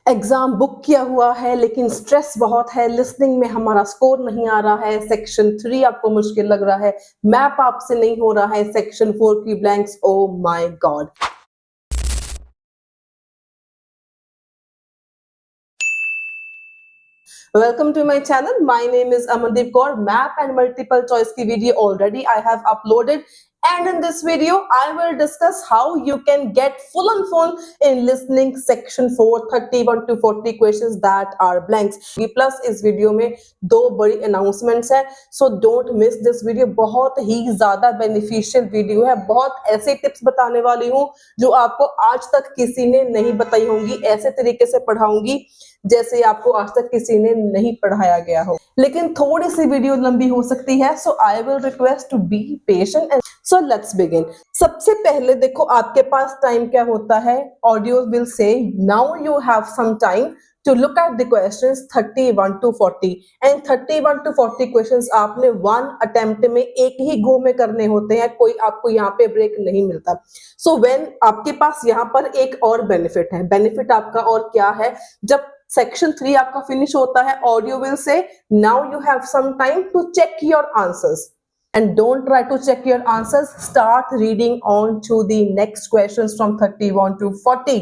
Exam book किया हुआ है लेकिन स्ट्रेस बहुत है, लिसनिंग में हमारा स्कोर नहीं आ रहा है, सेक्शन 3 आपको मुश्किल लग रहा है, मैप आपसे नहीं हो रहा है, सेक्शन 4 की blanks, oh my God. Welcome to my channel. My name is Amandeep Kaur. Map and multiple choice की video already I have uploaded, and in this video I will discuss how you can get full and full in listening section 4 31 to 40 questions that are blanks. Plus इस video में दो बड़ी announcements है, so don't miss this video. बहुत ही ज्यादा beneficial video है, बहुत ऐसे टिप्स बताने वाली हूँ जो आपको आज तक किसी ने नहीं बताई होंगी, ऐसे तरीके से पढ़ाऊंगी जैसे आपको आज तक किसी ने नहीं पढ़ाया गया हो। लेकिन थोड़ी सी वीडियो लंबी हो सकती है, so I will request to be patient and so let's begin. सबसे पहले देखो आपके पास टाइम क्या होता है, audio will say now you have some time to look at the questions 31 to 40 and 31 to 40 questions आपने वन अटेम्प्ट में एक ही गो में करने होते हैं, कोई आपको यहाँ पे ब्रेक नहीं मिलता। सो व्हेन आपके पास यहाँ पर एक और बेनिफिट है, बेनिफिट आपका और क्या है, जब सेक्शन 3 आपका फिनिश होता है, audio will say now you have some time to check your answers and don't try to check your answers, start reading on to the next questions from 31 to 40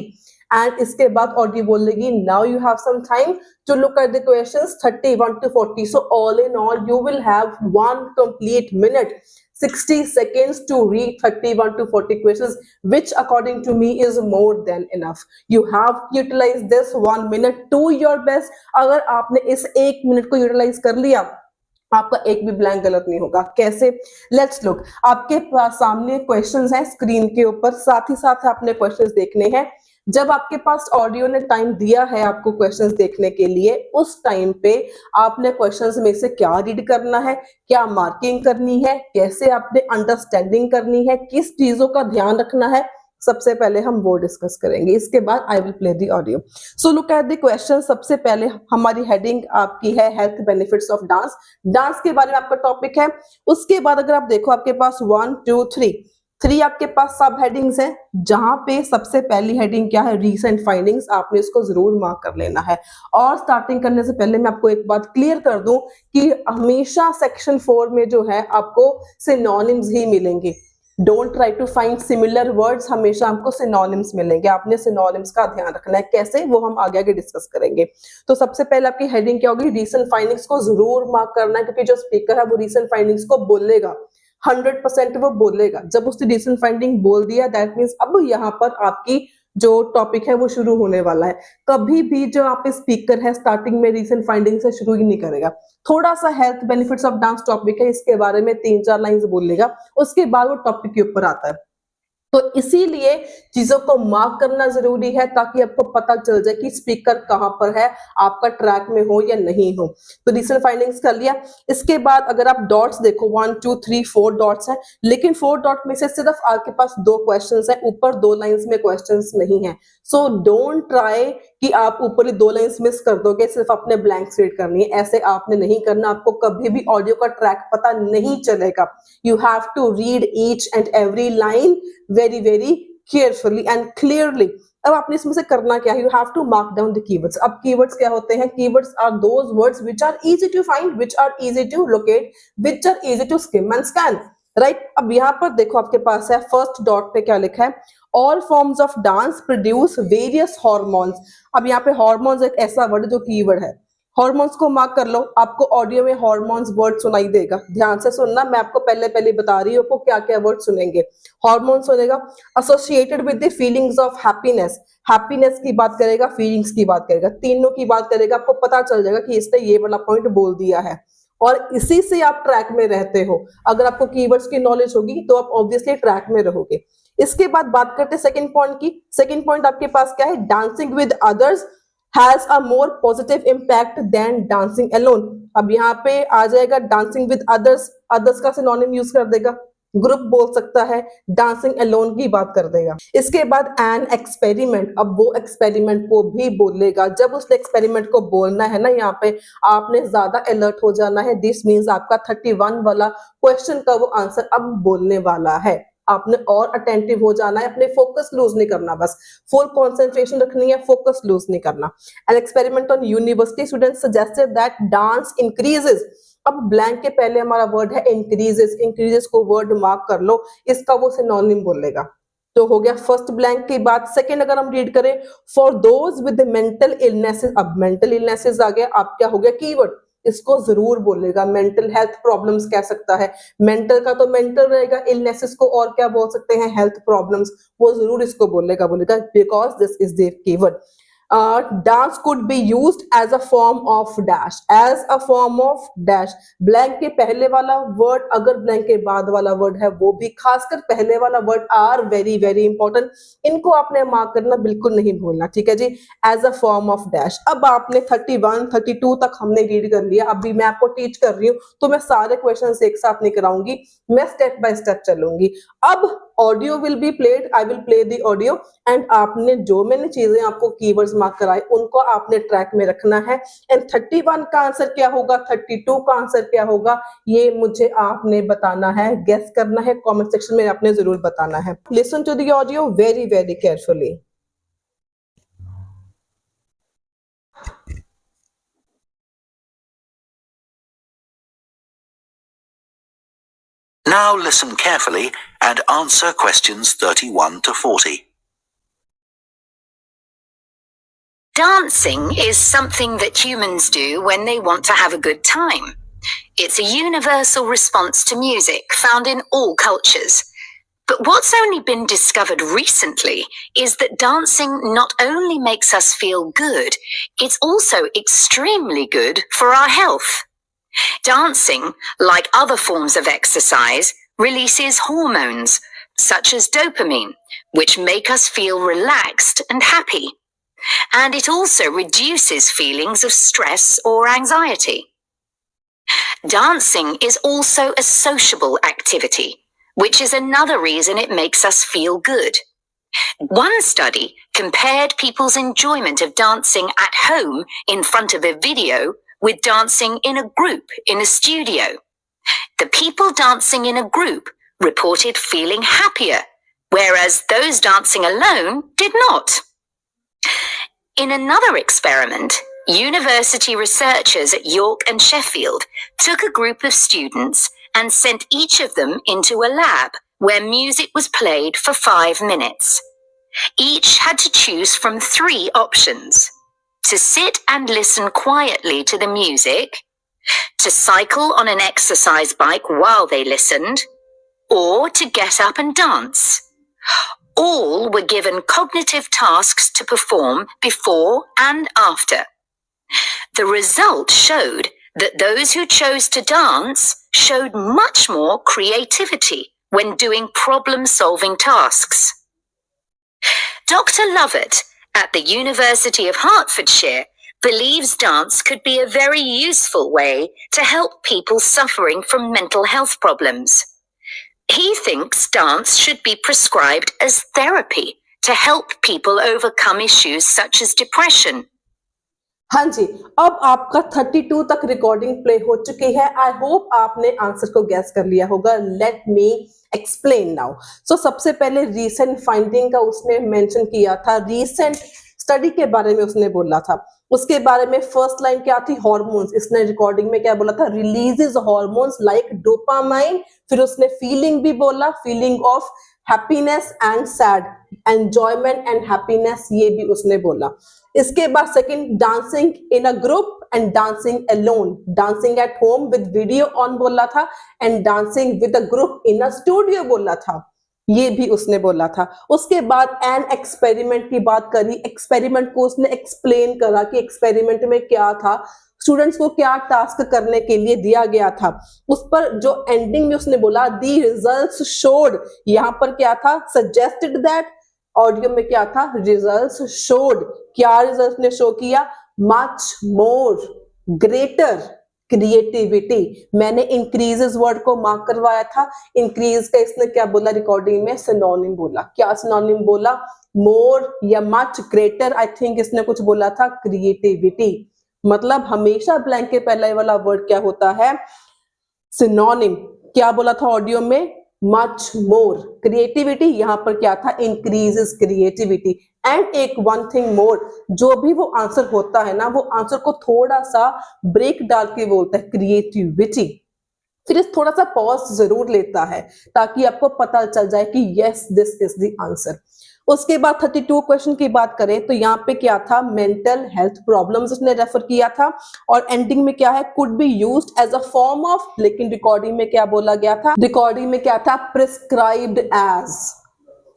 and इसके बाद audio बोलेगी now you have some time to look at the questions 31 to 40. So all in all you will have one complete minute, 60 seconds to read 31 to 40 questions, which according to me is more than enough. You have utilized this 1 minute to your best. अगर आपने इस 1 minute को utilise कर लिया, आपका एक भी blank गलत नहीं होगा। कैसे? Let's look. आपके पास सामने क्वेश्चंस हैं स्क्रीन के ऊपर, साथ ही साथ आपने क्वेश्चंस देखने हैं। जब आपके पास ऑडियो ने टाइम दिया है आपको क्वेश्चंस देखने के लिए, उस टाइम पे आपने क्वेश्चंस में से क्या रीड करना है, क्या मार्किंग करनी है, कैसे आपने अंडरस्टैंडिंग करनी है, किस चीजों का ध्यान रखना है, सबसे पहले हम वो डिस्कस करेंगे। इसके बाद आई will play the audio. So look at the question. सबसे पहले हमारी हेडिंग आपकी है health benefits of dance, dance के बारे में आपका टॉपिक है। उसके बाद अगर आप देखो आपके पास 1 2 3 आपके पास सब हेडिंग्स हैं, जहां पे सबसे पहली हेडिंग क्या है, रीसेंट फाइंडिंग्स, आपने इसको जरूर मार्क कर लेना है। और स्टार्टिंग करने से पहले मैं आपको एक बात क्लियर कर दूं कि हमेशा सेक्शन 4 में जो है आपको सिनोनिम्स ही मिलेंगे। Don't try to find similar words, हमेशा आपको सिनोनिम्स मिलेंगे, आपने सिनोनिम्स का ध्यान रखना है। कैसे, वो हम आगे आगे डिस्कस करेंगे। तो सबसे पहले आपकी हेडिंग क्या होगी, रीसेंट फाइंडिंग्स को जरूर मार्क करना है, क्योंकि जो स्पीकर है वो रीसेंट फाइंडिंग्स को बोलेगा, 100% वो बोलेगा। जब उसने रीसेंट फाइंडिंग बोल दिया, दैट मीन्स अब यहाँ पर आपकी जो टॉपिक है वो शुरू होने वाला है। कभी भी जो आप स्पीकर है स्टार्टिंग में रीसेंट फाइंडिंग से शुरू ही नहीं करेगा। थोड़ा सा health benefits of dance topic है, इसके बारे में 3-4 लाइंस बोलेगा, उसके बाद वो टॉपिक के ऊपर आता है। तो इसीलिए चीजों को मार्क करना जरूरी है, ताकि आपको पता चल जाए कि स्पीकर कहां पर है, आपका ट्रैक में हो या नहीं हो। तो रीसेंट फाइंडिंग्स कर लिया। इसके बाद अगर आप डॉट्स देखो 1 2 3 4 डॉट्स है, लेकिन 4 डॉट में से सिर्फ आपके पास 2 क्वेश्चंस है, ऊपर 2 लाइंस में क्वेश्चंस नहीं है। सो डोंट ट्राई कि आप ऊपर ही 2 लाइंस मिस कर दोगे, सिर्फ अपने ब्लैंक्स रीड करनी है, ऐसे आपने नहीं करना। आपको कभी भी ऑडियो का ट्रैक पता नहीं चलेगा। You have to read each and every line very very carefully and clearly. अब आपने इसमें से करना क्या है, you have to mark down the keywords. अब कीवर्ड्स क्या होते हैं, keywords are those words which are easy to find, which are easy to locate, which are easy to skim and scan, right. अब यहाँ पर देखो आपके पास है फर्स्ट डॉट पे क्या लिखा है, all forms of dance produce various hormones. अब यहाँ पे हॉर्मोन्स एक ऐसा वर्ड जो कीवर्ड है, हॉर्मोन्स को मार्क कर लो। आपको ऑडियो में हॉर्मोन्स वर्ड सुनाई देगा, ध्यान से सुनना, मैं आपको पहले बता रही हूँ आपको क्या क्या वर्ड सुनेंगे। हॉर्मोन्स सुनेगा associated with the feelings of happiness, happiness की बात करेगा, फीलिंग्स की बात करेगा, तीनों की बात करेगा। आपको पता चल जाएगा कि इसने ये वाला पॉइंट बोल दिया है, और इसी से आप ट्रैक में रहते हो। अगर आपको कीवर्ड्स की नॉलेज होगी तो आप ऑब्वियसली ट्रैक में रहोगे। इसके बाद बात करते हैं सेकंड पॉइंट की। सेकंड पॉइंट आपके पास क्या है, dancing with others has a more positive impact than dancing alone. अब यहाँ पे आ जाएगा डांसिंग विद अदर्स, अदर्स का सिनोनिम यूज कर देगा, ग्रुप बोल सकता है, डांसिंग अलोन की बात कर देगा। इसके बाद एन एक्सपेरिमेंट, अब वो एक्सपेरिमेंट को भी बोलेगा। जब उस एक्सपेरिमेंट को बोलना है ना, यहाँ पे आपने ज्यादा अलर्ट हो जाना है। दिस मीन्स आपका 31 वाला क्वेश्चन का वो आंसर अब बोलने वाला है। आपने और अटेंटिव हो जाना है, अपने फोकस लूज नहीं करना, बस फुल कंसंट्रेशन रखनी है, फोकस लूज नहीं करना। An experiment on university students suggested that dance increases, अब ब्लैंक के पहले हमारा वर्ड है इंक्रीजेस, इंक्रीजेस को वर्ड मार्क कर लो, इसका वो सिनोनिम बोलेगा। तो हो गया फर्स्ट ब्लैंक की बात। सेकंड अगर हम रीड करें, for those with mental illnesses, अब मेंटल इलनेसेस आ गया, आप क्या हो गया कीवर्ड, इसको जरूर बोलेगा, मेंटल हेल्थ प्रॉब्लम्स कह सकता है, मेंटल का तो मेंटल रहेगा, इलनेसेस को और क्या बोल सकते हैं, हेल्थ प्रॉब्लम्स, वो जरूर इसको बोलेगा because this is their keyword. Dance could be used as a form of dash, as a form of dash, blank के पहले वाला वर्ड अगर ब्लैंक के बाद वाला वर्ड है वो भी, खासकर पहले वाला word are very very important, इनको आपने मार्क करना बिल्कुल नहीं भूलना, ठीक है जी, as a form of dash. अब आपने 31 32 तक हमने रीड कर लिया, अभी मैं आपको टीच कर रही हूँ तो मैं सारे क्वेश्चंस एक साथ नहीं कराऊंगी, मैं स्टेप बाय स्टेप चलूंगी। अब audio will be played, I will play the audio and आपने जो मैंने चीजें आपको कीवर्ड्स मार्क कराए उनको आपने ट्रैक में रखना है। एंड 31 का आंसर क्या होगा, 32 का आंसर क्या होगा, ये मुझे आपने बताना है, गेस करना है, कमेंट सेक्शन में आपने जरूर बताना है। Listen to the audio very very carefully. Now listen carefully and answer questions 31 to 40. Dancing is something that humans do when they want to have a good time. It's a universal response to music found in all cultures. But what's only been discovered recently is that dancing not only makes us feel good, it's also extremely good for our health. Dancing, like other forms of exercise, releases hormones such as dopamine, which make us feel relaxed and happy. And it also reduces feelings of stress or anxiety. Dancing is also a sociable activity, which is another reason it makes us feel good. One study compared people's enjoyment of dancing at home in front of a video with dancing in a group in a studio. The people dancing in a group reported feeling happier, whereas those dancing alone did not. In another experiment, university researchers at York and Sheffield took a group of students and sent each of them into a lab where music was played for 5 minutes. Each had to choose from 3 options: to sit and listen quietly to the music, to cycle on an exercise bike while they listened, or to get up and dance. All were given cognitive tasks to perform before and after. The result showed that those who chose to dance showed much more creativity when doing problem-solving tasks. Dr. Lovett at the University of Hertfordshire believes dance could be a very useful way to help people suffering from mental health problems. He thinks dance should be prescribed as therapy to help people overcome issues such as depression. हाँ जी, अब आपका 32 तक recording play हो चुकी है। I hope आपने answer को guess कर लिया होगा। Let me explain now. So सबसे पहले रीसेंट फाइंडिंग का उसने मेंशन किया था, रीसेंट स्टडी के बारे में उसने बोला था। उसके बारे में फर्स्ट लाइन क्या थी, हार्मोन्स। इसने रिकॉर्डिंग में क्या बोला था, रिलीजेस हार्मोन्स लाइक डोपामाइन। फिर उसने फीलिंग भी बोला, feeling of happiness and sad, enjoyment and happiness, ये भी उसने बोला। इसके बाद second, dancing in a group and dancing alone. Dancing at home with video on बोला था and dancing with a group in a studio बोला था, ये भी उसने बोला था। उसके बाद एन एक्सपेरिमेंट की बात करी। एक्सपेरिमेंट को उसने एक्सप्लेन करा कि एक्सपेरिमेंट में क्या था, स्टूडेंट्स को क्या टास्क करने के लिए दिया गया था। उस पर जो एंडिंग में उसने बोला दी रिजल्ट्स शोड, यहां पर क्या था, सजेस्टेड दैट। ऑडियो में क्या था, रिजल्ट्स शोड। क्या रिजल्ट ने शो किया, मच मोर ग्रेटर क्रिएटिविटी। मैंने इंक्रीजेस वर्ड को मार्क करवाया था। इंक्रीज का इसने क्या बोला रिकॉर्डिंग में, सिनोनिम बोला। क्या सिनोनिम बोला, मोर या मच ग्रेटर। आई थिंक इसने कुछ बोला था क्रिएटिविटी। मतलब हमेशा ब्लैंक के पहले वाला वर्ड क्या होता है, सिनोनिम। क्या बोला था ऑडियो में, much more. Creativity यहाँ पर क्या था, increases creativity. And एक one thing more, जो भी वो आंसर होता है ना, वो आंसर को थोड़ा सा ब्रेक डाल के बोलता है creativity. फिर इस थोड़ा सा पॉज जरूर लेता है ताकि आपको पता चल जाए कि yes this is the answer. उसके बाद 32 क्वेश्चन की बात करें तो यहाँ पे क्या था, मेंटल हेल्थ प्रॉब्लम्स उसने रेफर किया था और एंडिंग में क्या है, could be used as a form of, लेकिन रिकॉर्डिंग में क्या बोला गया था, रिकॉर्डिंग में क्या था, प्रिस्क्राइब्ड एज.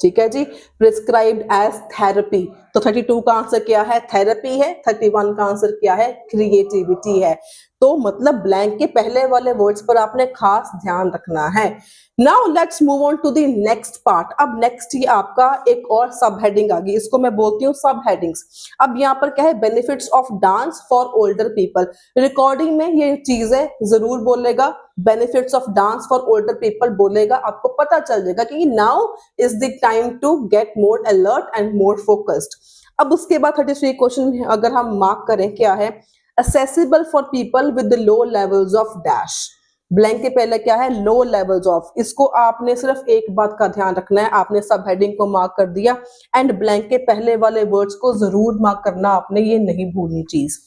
ठीक है जी, प्रिस्क्राइब्ड एज थेरेपी. तो 32 का आंसर क्या है, थेरेपी है. 31 का आंसर क्या है, क्रिएटिविटी है. तो मतलब ब्लैंक के पहले वाले वर्ड्स पर आपने खास ध्यान रखना है. Now let's move on to the next part. अब नेक्स्ट ये आपका एक और सब हेडिंग आ गई, इसको मैं बोलती हूँ सब हेडिंग्स. अब यहाँ पर क्या है, benefits of dance for older people. Recording में ये चीजें जरूर बोलेगा, benefits of dance for older people बोलेगा, आपको पता चल जाएगा कि now is the time to get more alert and more focused. अब उसके बाद 33 क्वेश्चन अगर हम मार्क करें, क्या है, accessible for people with the low levels of dash. Blank के पहले क्या है, लो लेवल्स ऑफ. इसको आपने सिर्फ एक बात का ध्यान रखना है, आपने सब हेडिंग को मार्क कर दिया एंड ब्लैंक के पहले वाले वर्ड्स को जरूर मार्क करना आपने, ये नहीं भूलनी चीज.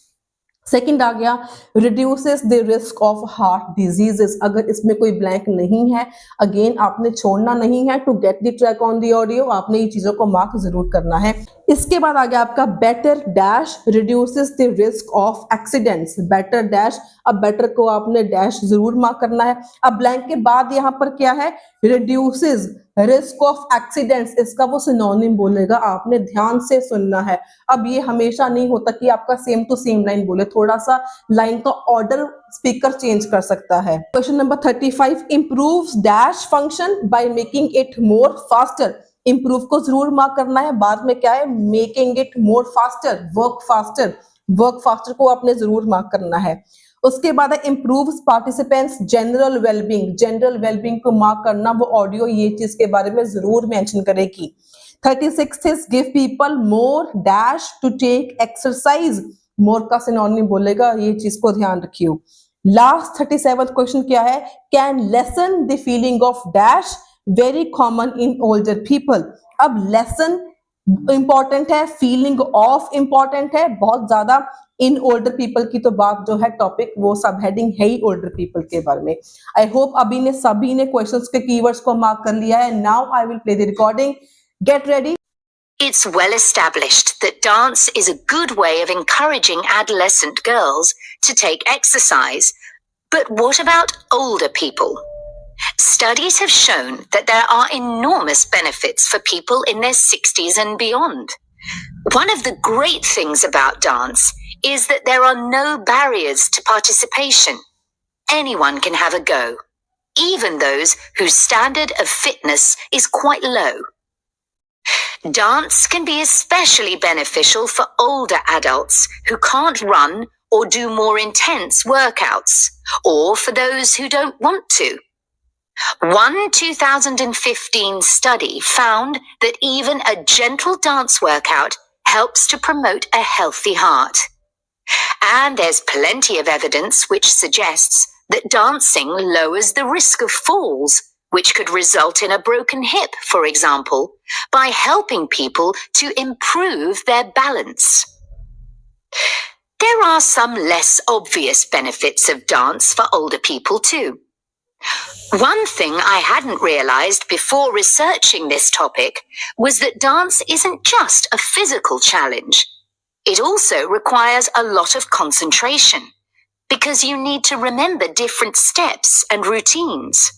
सेकंड आ गया, reduces the risk of heart diseases. अगर इसमें कोई ब्लैंक नहीं है, अगेन आपने छोड़ना नहीं है. To get the track on the audio आपने ये चीजों को मार्क जरूर करना है. इसके बाद आ गया आपका better dash reduces the risk of accidents. Better dash, अब बेटर को आपने डैश जरूर मार्क करना है. अब ब्लैंक के बाद यहाँ पर क्या है, रिड्यूसेस रिस्क ऑफ एक्सीडेंट्स. इसका वो सिनोनिम बोलेगा, आपने ध्यान से सुनना है. अब ये हमेशा नहीं होता कि आपका सेम टू सेम लाइन बोले, थोड़ा सा लाइन का ऑर्डर स्पीकर चेंज कर सकता है. Question number 35, improves dash function by making it more faster. Improve को जरूर मार्क करना है. बाद में क्या है, making it more faster, work faster. Work faster को आपने जरूर मार्क करना है. उसके बाद है improves participants general wellbeing. General wellbeing को मार्क करना, वो ऑडियो ये चीज के बारे में जरूर मेंशन करेगी. 36 is give people more dash to take exercise. More का सिनोनिम बोलेगा, ये चीज को ध्यान रखियो. लास्ट 37th क्वेश्चन क्या है, can lesson the feeling of dash, very common in older people. अब लेसन इंपॉर्टेंट है, फीलिंग ऑफ इंपॉर्टेंट है बहुत ज्यादा. इन ओल्डर पीपल की तो बात जो है टॉपिक, वो सब हेडिंग है ही ओल्डर पीपल के बारे में. आई होप सभी ने क्वेश्चंस के कीवर्ड्स को मार्क कर लिया है. Now I will play the recording. Get ready. It's well established that dance is a good way of encouraging adolescent girls to take exercise. But what about older people? Studies have shown that there are enormous benefits for people in their 60s and beyond. One of the great things about dance is that there are no barriers to participation. Anyone can have a go, even those whose standard of fitness is quite low. Dance can be especially beneficial for older adults who can't run or do more intense workouts, or for those who don't want to. One 2015 study found that even a gentle dance workout helps to promote a healthy heart. And there's plenty of evidence which suggests that dancing lowers the risk of falls, which could result in a broken hip, for example, by helping people to improve their balance. There are some less obvious benefits of dance for older people too. One thing I hadn't realized before researching this topic was that dance isn't just a physical challenge. It also requires a lot of concentration, because you need to remember different steps and routines.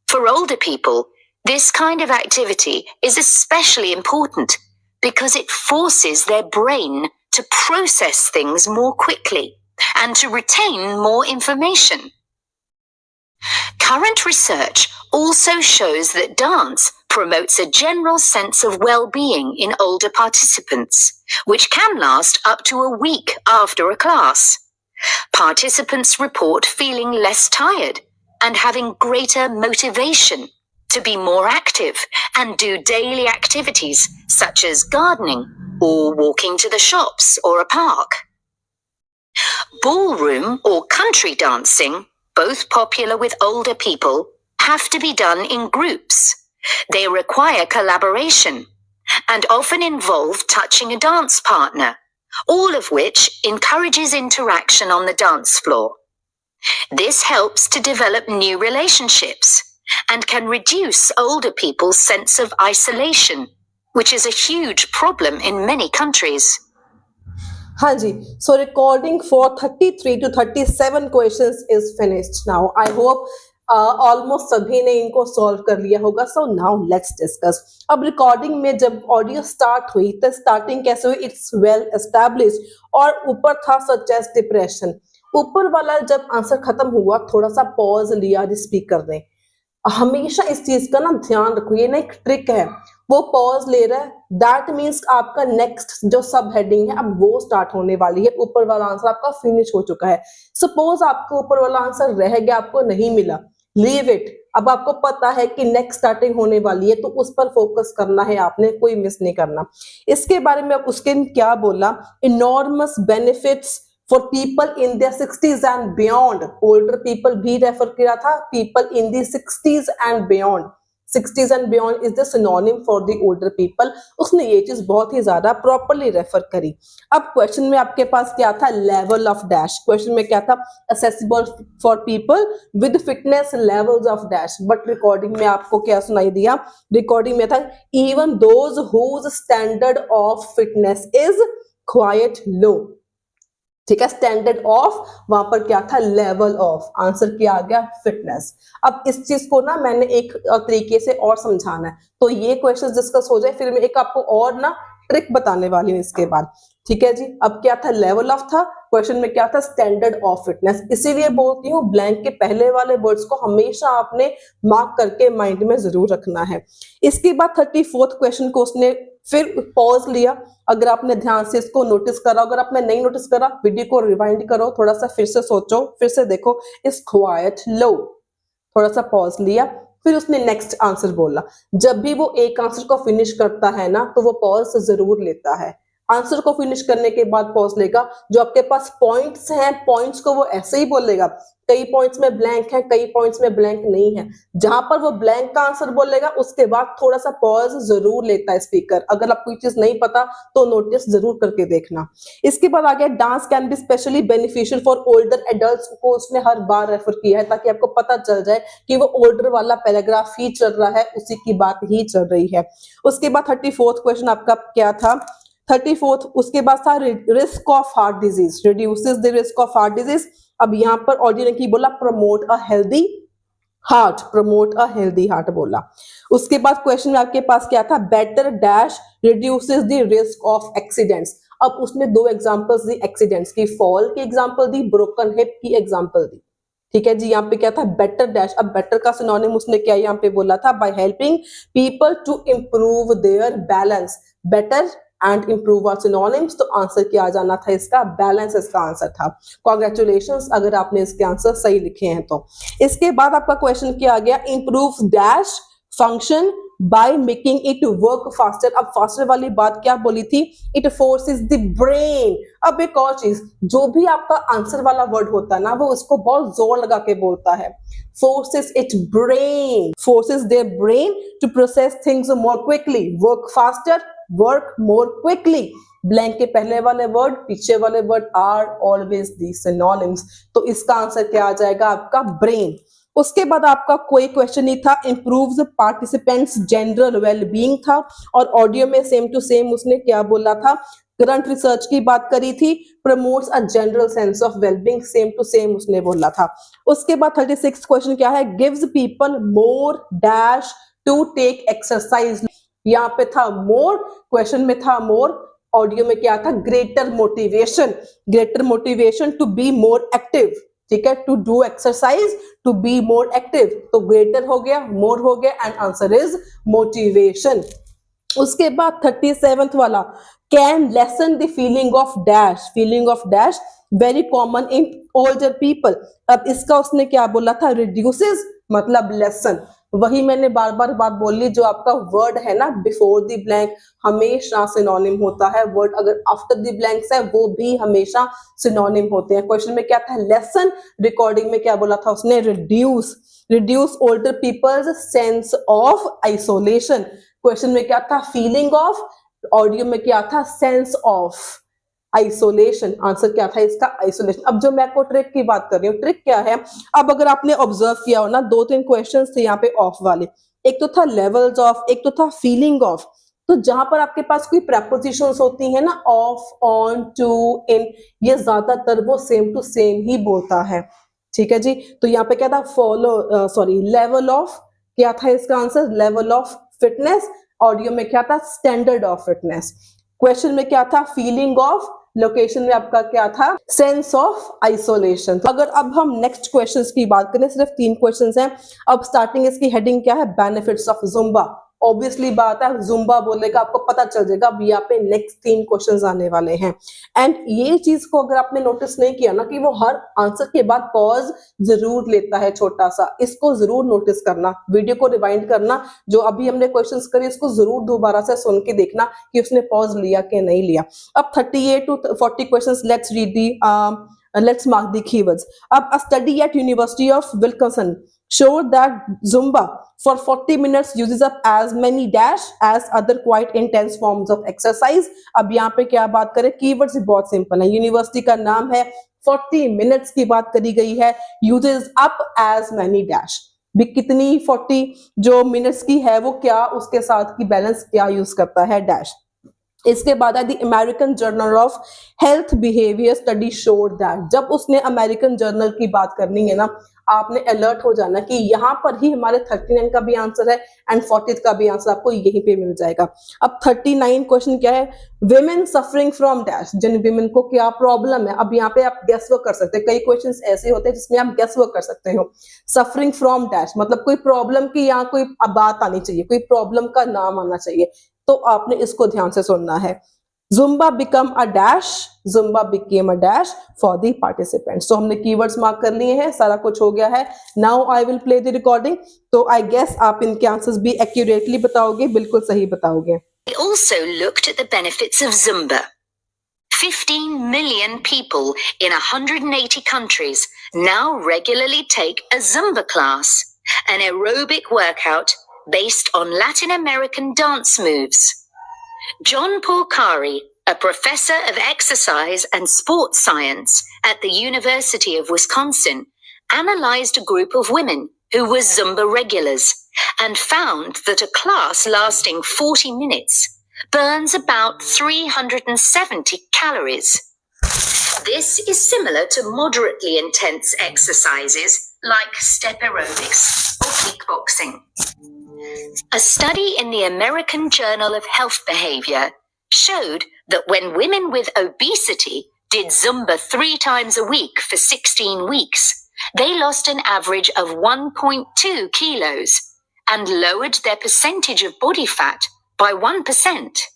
For older people, this kind of activity is especially important because it forces their brain to process things more quickly and to retain more information. Current research also shows that dance promotes a general sense of well-being in older participants, which can last up to a week after a class. Participants report feeling less tired and having greater motivation to be more active and do daily activities such as gardening or walking to the shops or a park. Ballroom or country dancing, both popular with older people, have to be done in groups. They require collaboration and often involve touching a dance partner, all of which encourages interaction on the dance floor. This helps to develop new relationships and can reduce older people's sense of isolation, which is a huge problem in many countries. हाँ जी, so recording for 33 to 37 questions is finished now. I hope almost सभी ने इनको solve कर लिया होगा. So now let's discuss. अब recording में जब ऑडियो स्टार्ट हुई तो स्टार्टिंग कैसे हुई? इट्स वेल एस्टैब्लिश्ड और ऊपर था सच एज डिप्रेशन. ऊपर वाला जब आंसर खत्म हुआ थोड़ा सा पॉज लिया स्पीकर ने. हमेशा इस चीज का ना ध्यान रखो, ये ना एक ट्रिक है. वो पॉज ले रहा है, दैट मीन्स आपका नेक्स्ट जो सब हेडिंग है अब वो स्टार्ट होने वाली है. ऊपर वाला आंसर आपका फिनिश हो चुका है. सपोज आपको ऊपर वाला आंसर रह गया, आपको नहीं मिला, लीव इट. अब आपको पता है कि नेक्स्ट स्टार्टिंग होने वाली है तो उस पर फोकस करना है आपने, कोई मिस नहीं करना. इसके बारे में उसके क्या बोला? Enormous benefits for people in their 60s and beyond. Older people भी रेफर किया था, people in the 60s and beyond. 60s and beyond is the synonym for the older people. उसने ये चीज बहुत ही ज्यादा प्रॉपरली रेफर करी. अब क्वेश्चन में आपके पास क्या था? Level of dash. क्वेश्चन में क्या था? accessible for people with fitness levels of dash. But recording में आपको क्या सुनाई दिया? रिकॉर्डिंग में था even those whose standard of fitness is quite low. ठीक है, स्टैंडर्ड ऑफ वहां पर क्या था? Level of. आंसर क्या आ गया? फिटनेस. अब इस चीज को ना मैंने एक तरीके से और समझाना है, तो ये क्वेश्चन डिस्कस हो जाए, फिर मैं एक आपको और ना ट्रिक बताने वाली हूँ इसके बाद. ठीक है जी. अब क्या था? लेवल ऑफ था. क्वेश्चन में क्या था? Standard of fitness. इसीलिए बोलती हूँ ब्लैंक के पहले वाले वर्ड्स को हमेशा आपने मार्क करके माइंड में जरूर रखना है. इसके बाद 34th क्वेश्चन को उसने फिर पॉज लिया. अगर आपने ध्यान से इसको नोटिस करा, अगर आपने नहीं नोटिस करा वीडियो को रिवाइंड करो, थोड़ा सा फिर से सोचो, फिर से देखो. Is quite low. थोड़ा सा पॉज लिया, फिर उसने नेक्स्ट आंसर बोला. जब भी वो एक आंसर को फिनिश करता है ना तो वो पॉज जरूर लेता है. आंसर को फिनिश करने के बाद पॉज लेगा. जो आपके पास पॉइंट्स हैं, पॉइंट्स को वो ऐसे ही बोलेगा. कई पॉइंट्स में ब्लैंक है, कई पॉइंट्स में ब्लैंक नहीं है. जहां पर वो ब्लैंक का आंसर बोलेगा उसके बाद थोड़ा सा पॉज जरूर लेता है स्पीकर. अगर आपको ये चीज नहीं पता तो नोटिस जरूर करके देखना. इसके बाद आ गया dance can be specially beneficial for older adults को उसने हर बार रेफर किया है ताकि आपको पता चल जाए कि वो ओल्डर वाला पैराग्राफ ही चल रहा है, उसी की बात ही चल रही है. उसके बाद 34th क्वेश्चन आपका क्या था? 34th उसके बाद था risk of heart disease. Reduces the risk of heart disease. अब यहाँ पर ऑडियो ने की बोला? Promote a healthy heart. Promote a healthy heart बोला. उसके बाद क्वेश्चन में आपके पास क्या था? Better dash reduces the risk of accidents. अब उसने दो एग्जांपल्स दी एक्सीडेंट्स की. फॉल की एग्जांपल दी, ब्रोकन हिप की एग्जांपल दी. ठीक है जी. यहाँ पे क्या था? Better dash. अब बेटर का सिनोनिम उसने क्या यहाँ पे बोला था? By helping people to improve their balance. Better and improve are synonyms. तो आंसर क्या आ जाना था इसका? बैलेंस इसका आंसर था. कॉन्ग्रेचुलेशंस अगर आपने इसके आंसर सही लिखे हैं तो. इसके बाद आपका क्वेश्चन क्या आ गया? Improve dash function by making it work faster. अब फास्टर वाली बात क्या बोली थी? It forces the brain. अब एक और चीज, जो भी आपका आंसर वाला वर्ड होता है ना वो उसको बहुत जोर लगा के बोलता है. forces its brain, forces their brain to process things more quickly, work faster, work more quickly. Blank के पहले वाले वर्ड, पीछे वाले word are always the synonyms. तो इसका आंसर क्या आ जाएगा? आपका ब्रेन. उसके बाद आपका कोई क्वेश्चन नहीं था. इंप्रूव्स पार्टिसिपेंट्स जनरल वेलबींग था. और ऑडियो में सेम टू सेम उसने क्या बोला था? करंट रिसर्च की बात करी थी. Promotes a general sense of wellbeing. Same to same उसने बोला था. उसके बाद 36 क्वेश्चन क्या है? Gives people more dash to take exercise. यहाँ पे था मोर, क्वेश्चन में था मोर, ऑडियो में क्या था? Greater motivation. Greater motivation to be more active. ठीक है, to do exercise, to be more active. तो ग्रेटर हो गया, मोर हो गया, एंड आंसर इज मोटिवेशन. उसके बाद 37th वाला, can lesson the feeling of dash. Feeling of dash very common in older people. अब इसका उसने क्या बोला था? रिड्यूसेस मतलब लेसन. वही मैंने बार बार बात बोल ली, जो आपका वर्ड है ना बिफोर द ब्लैंक हमेशा सिनोनिम होता है, वर्ड अगर आफ्टर द ब्लैंक्स है वो भी हमेशा सिनोनिम होते हैं। क्वेश्चन में क्या था, लेसन, रिकॉर्डिंग में क्या बोला था उसने, reduce older people's sense of isolation. Question में क्या था, फीलिंग ऑफ, ऑडियो में क्या था, सेंस ऑफ आइसोलेशन। आंसर क्या था इसका, आइसोलेशन। अब जो मैं आपको ट्रिक की बात कर रही हूँ, ट्रिक क्या है, अब अगर आपने ऑब्जर्व किया हो ना, 2-3 क्वेश्चंस थे यहाँ पे ऑफ वाले, एक तो था लेवल्स ऑफ, एक तो था फीलिंग ऑफ। तो जहां पर आपके पास कोई प्रेपोजिशंस होती है ना, ऑफ, ऑन, टू, इन, ये ज्यादातर वो सेम टू सेम ही बोलता है, ठीक है जी। तो यहाँ पे क्या था, लेवल ऑफ, क्या था इसका answer, level of fitness. Audio में क्या था, स्टैंडर्ड ऑफ फिटनेस। क्वेश्चन में क्या था, फीलिंग ऑफ, लोकेशन में आपका क्या था, सेंस ऑफ आइसोलेशन। तो अगर अब हम नेक्स्ट क्वेश्चंस की बात करें, सिर्फ 3 क्वेश्चंस हैं। अब स्टार्टिंग इसकी हेडिंग क्या है, बेनिफिट्स ऑफ जुम्बा। ऑब्वियसली बात है, जुम्बा बोलेगा आपको पता चल जाएगा, अब यहाँ पे नेक्स्ट 3 क्वेश्चंस आने वाले हैं। एंड ये चीज को अगर आपने नोटिस नहीं किया ना, कि वो हर आंसर के बाद पॉज जरूर लेता है छोटा सा, इसको जरूर नोटिस करना, वीडियो को रिवाइंड करना, जो अभी हमने क्वेश्चंस करे इसको जरूर दोबारा से सुन के देखना कि उसने पॉज लिया कि नहीं लिया। अब 38 to 40 questions, let's mark the keywords. A study at University of Wisconsin showed that Zumba for 40 minutes uses up as many dash as other quite intense forms of exercise. अब यहाँ पे क्या बात करें, कीवर्ड्स बहुत सिंपल है, university का नाम है, 40 मिनट्स की बात करी गई है, uses up as many dash, भी कितनी 40 जो मिनट्स की है वो क्या उसके साथ की बैलेंस क्या यूज करता है, डैश। इसके बाद the American journal of health behaviour study showed that, जब उसने अमेरिकन जर्नल की बात करनी है ना, आपने अलर्ट हो जाना कि यहाँ पर ही हमारे 39 का भी आंसर है एंड 40 का भी आंसर आपको यहीं पे मिल जाएगा। अब 39 क्वेश्चन क्या है, विमेन सफरिंग फ्रॉम डैश, जिन विमेन को क्या प्रॉब्लम है। अब यहाँ पे आप गेस वर्क कर सकते हैं, कई क्वेश्चंस ऐसे होते हैं जिसमें आप गेस वर्क कर सकते हो। सफरिंग फ्रॉम डैश मतलब कोई प्रॉब्लम की यहाँ कोई बात आनी चाहिए, कोई प्रॉब्लम का नाम आना चाहिए, तो आपने इसको ध्यान से सुनना है। Zumba become a dash, Zumba became a dash for the participants. तो हमने keywords मार्क कर लिए हैं, सारा कुछ हो गया है। Now I will play the recording. तो I guess आप इनके आंसर्स भी accurately बताओगे, बिल्कुल सही बताओगे। We also looked at the benefits of Zumba. 15 million people in 180 countries now regularly take a Zumba class, an aerobic workout based on Latin American dance moves. John Porcari, a professor of exercise and sports science at the University of Wisconsin, analyzed a group of women who were Zumba regulars and found that a class lasting 40 minutes burns about 370 calories. This is similar to moderately intense exercises like step aerobics or kickboxing. A study in the American Journal of Health Behavior showed that when women with obesity did Zumba 3 times a week for 16 weeks, they lost an average of 1.2 kilos and lowered their percentage of body fat by 1%.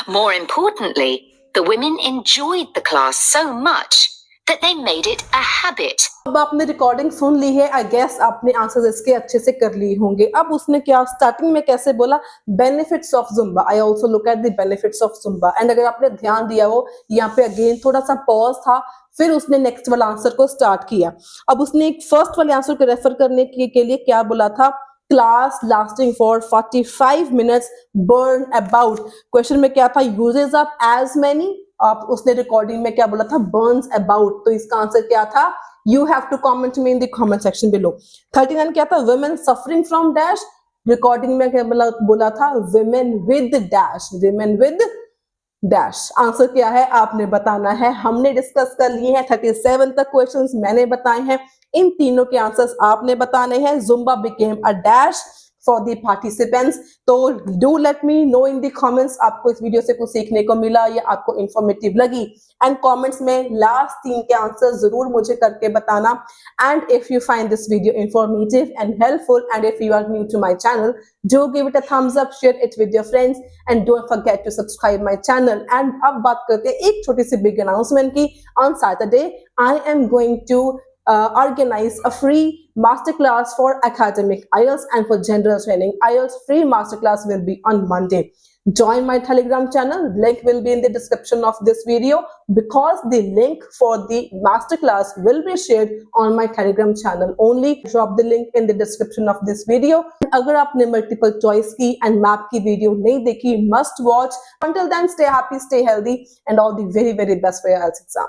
More importantly, the women enjoyed the class so much that they made it a habit. अब आपने recording सुन ली है, I guess आपने answers इसके अच्छे से कर लिए होंगे। अब उसने क्या स्टार्टिंग में कैसे बोला, benefits of Zumba, I also look at the benefits of Zumba. And अगर आपने ध्यान दिया हो, यहाँ पे अगेन थोड़ा सा पॉज था, फिर उसने नेक्स्ट वाला आंसर को स्टार्ट किया। अब उसने एक फर्स्ट वाले आंसर को रेफर करने के लिए क्या बोला था, class lasting for 45 minutes burn about. Question में क्या था, यूजेस ऑफ एज मेनी, आप उसने रिकॉर्डिंग में क्या बोला था, बर्न्स अबाउट। तो इसका आंसर क्या था, you have to comment me in the comment section below. 39 क्या था, women suffering from dash, recording में क्या बोला था, women with dash, women with dash. Answer क्या है आपने बताना है। हमने डिस्कस कर लिए हैं 37 तक क्वेश्चंस मैंने बताए हैं, इन तीनों के आंसर्स आपने बताने हैं। Zumba became a dash for the participants. तो do let me know in the comments आपको इस वीडियो से कुछ सीखने को मिला या आपको इंफॉर्मेटिव लगी, एंड कमेंट्स में लास्ट 3 के आंसर जरूर मुझे करके बताना। And if you find this video informative and helpful and if you are new to my channel, do give it a thumbs up, share it with your friends and don't forget to subscribe my channel. And अब बात करते हैं एक छोटी सी big announcement की। On Saturday I am going to organize a free masterclass for academic IELTS and for general training IELTS free masterclass will be on Monday. Join my Telegram channel. Link will be in the description of this video because the link for the masterclass will be shared on my Telegram channel only. Drop the link in the description of this video. अगर आपने multiple choice की and map की video नहीं देखी, must watch. Until then, stay happy, stay healthy, and all the very best for your IELTS exam.